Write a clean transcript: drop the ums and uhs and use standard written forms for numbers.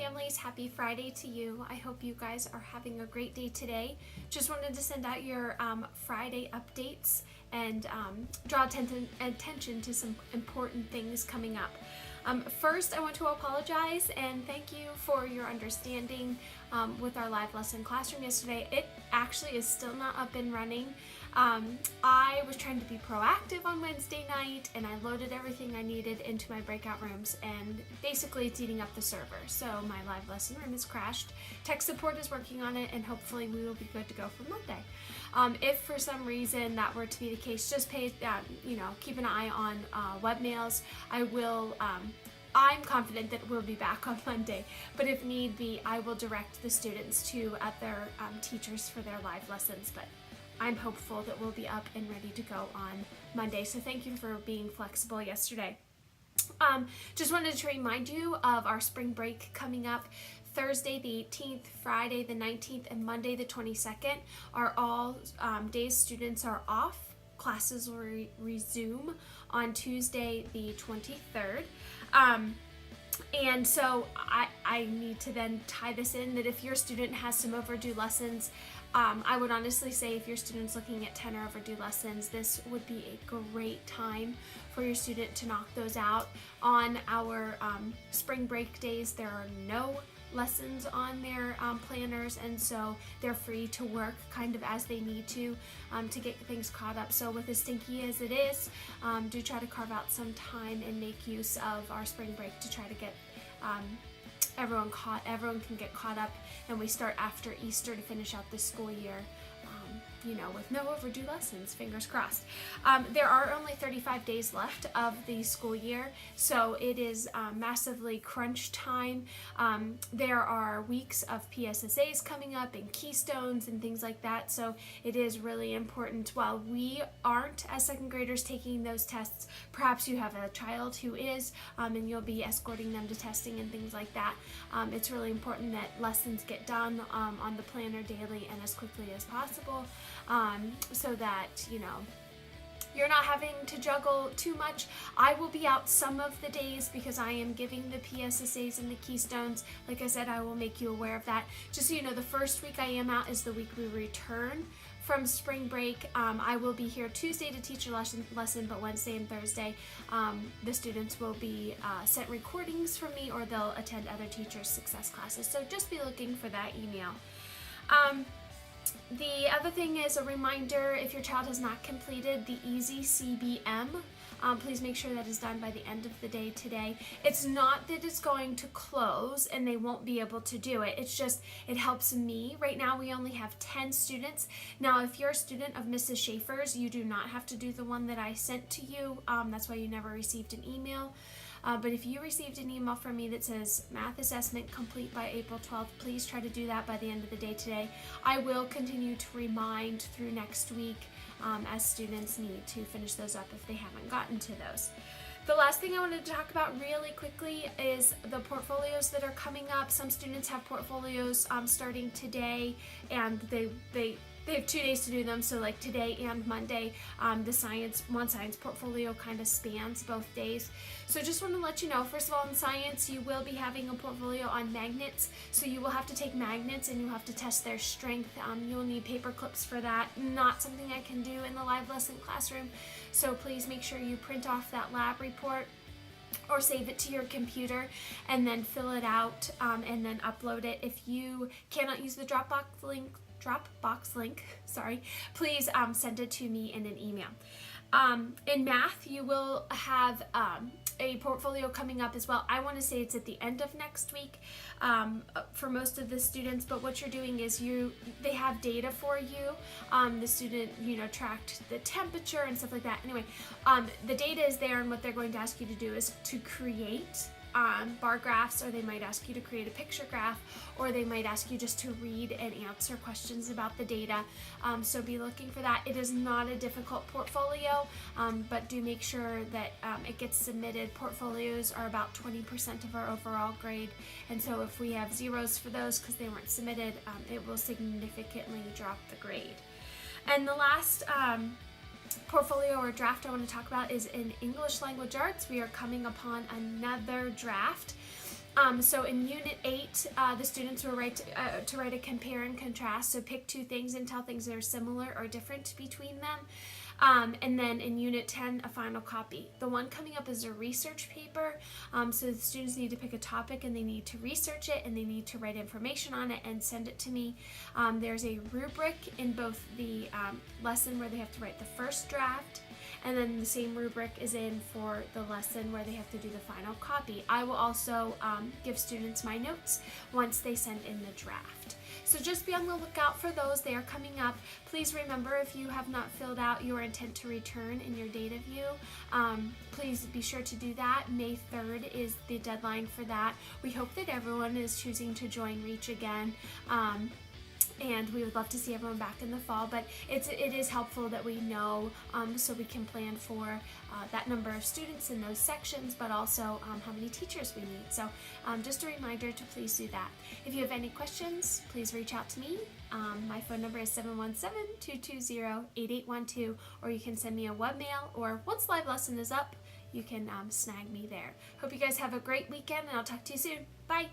families, happy Friday to you. I hope you guys are having a great day today. Just wanted to send out your Friday updates and draw attention to some important things coming up. First, I want to apologize and thank you for your understanding with our live lesson classroom yesterday. It actually is still not up and running. I was trying to be proactive on Wednesday night and I loaded everything I needed into my breakout rooms, and basically it's eating up the server. So my live lesson room is crashed. Tech support is working on it and hopefully we will be good to go for Monday. If for some reason that were to be the case, just keep an eye on webmails. I'm confident that we'll be back on Monday, but if need be, I will direct the students to other teachers for their live lessons, but I'm hopeful that we'll be up and ready to go on Monday. So thank you for being flexible yesterday. Just wanted to remind you of our spring break coming up. Thursday the 18th, Friday the 19th, and Monday the 22nd are all days students are off. Classes will resume on Tuesday the 23rd. And so I need to then tie this in that if your student has some overdue lessons, I would honestly say if your student's looking at 10 or overdue lessons, this would be a great time for your student to knock those out. On our spring break days, there are no lessons on their planners, and so they're free to work kind of as they need to get things caught up. So with as stinky as it is, do try to carve out some time and make use of our spring break to try to get everyone can get caught up, and we start after Easter to finish out the school year with no overdue lessons, fingers crossed. There are only 35 days left of the school year, so it is massively crunch time. There are weeks of PSSAs coming up and keystones and things like that, so it is really important. While we aren't, as second graders, taking those tests, perhaps you have a child who is, and you'll be escorting them to testing and things like that. It's really important that lessons get done on the planner daily and as quickly as possible, so that you're not having to juggle too much. I will be out some of the days because I am giving the PSSAs and the keystones. Like I said, I will make you aware of that. Just so you know, the first week I am out is the week we return from spring break. I will be here Tuesday to teach a lesson, but Wednesday and Thursday the students will be sent recordings from me, or they'll attend other teachers' success classes. So just be looking for that email. The other thing is a reminder, if your child has not completed the Easy CBM, please make sure that is done by the end of the day today. It's not that it's going to close and they won't be able to do it. It's just, it helps me. Right now we only have 10 students. Now if you're a student of Mrs. Schaefer's, you do not have to do the one that I sent to you. That's why you never received an email. But if you received an email from me that says math assessment complete by April 12th, please try to do that by the end of the day today. I will continue to remind through next week as students need to finish those up if they haven't gotten to those. The last thing I wanted to talk about really quickly is the portfolios that are coming up. Some students have portfolios starting today, and they have 2 days to do them, so like today and Monday. The one science portfolio kind of spans both days. So just want to let you know, first of all, in science, you will be having a portfolio on magnets. So you will have to take magnets and you have to test their strength. You'll need paper clips for that. Not something I can do in the live lesson classroom. So please make sure you print off that lab report or save it to your computer and then fill it out and then upload it. If you cannot use the Dropbox link, please send it to me in an email. In math, you will have a portfolio coming up as well. I want to say it's at the end of next week for most of the students, but what you're doing is they have data for you. The student, tracked the temperature and stuff like that. Anyway, the data is there, and what they're going to ask you to do is to create bar graphs, or they might ask you to create a picture graph, or they might ask you just to read and answer questions about the data. So be looking for that. It is not a difficult portfolio, but do make sure that it gets submitted. Portfolios are about 20% of our overall grade, and so if we have zeros for those because they weren't submitted, it will significantly drop the grade. And the last portfolio or draft I want to talk about is in English Language Arts. We are coming upon another draft. So in Unit 8, the students were to write a compare and contrast. So pick two things and tell things that are similar or different between them. And then in Unit 10, a final copy. The one coming up is a research paper. So the students need to pick a topic and they need to research it and they need to write information on it and send it to me. There's a rubric in both the lesson where they have to write the first draft, and then the same rubric is in for the lesson where they have to do the final copy. I will also give students my notes once they send in the draft. So just be on the lookout for those. They are coming up. Please remember, if you have not filled out your intent to return in your data view, please be sure to do that. May 3rd is the deadline for that. We hope that everyone is choosing to join REACH again. And we would love to see everyone back in the fall, but it is helpful that we know so we can plan for that number of students in those sections, but also how many teachers we need. So just a reminder to please do that. If you have any questions, please reach out to me. My phone number is 717-220-8812, or you can send me a webmail, or once live lesson is up, you can snag me there. Hope you guys have a great weekend, and I'll talk to you soon. Bye!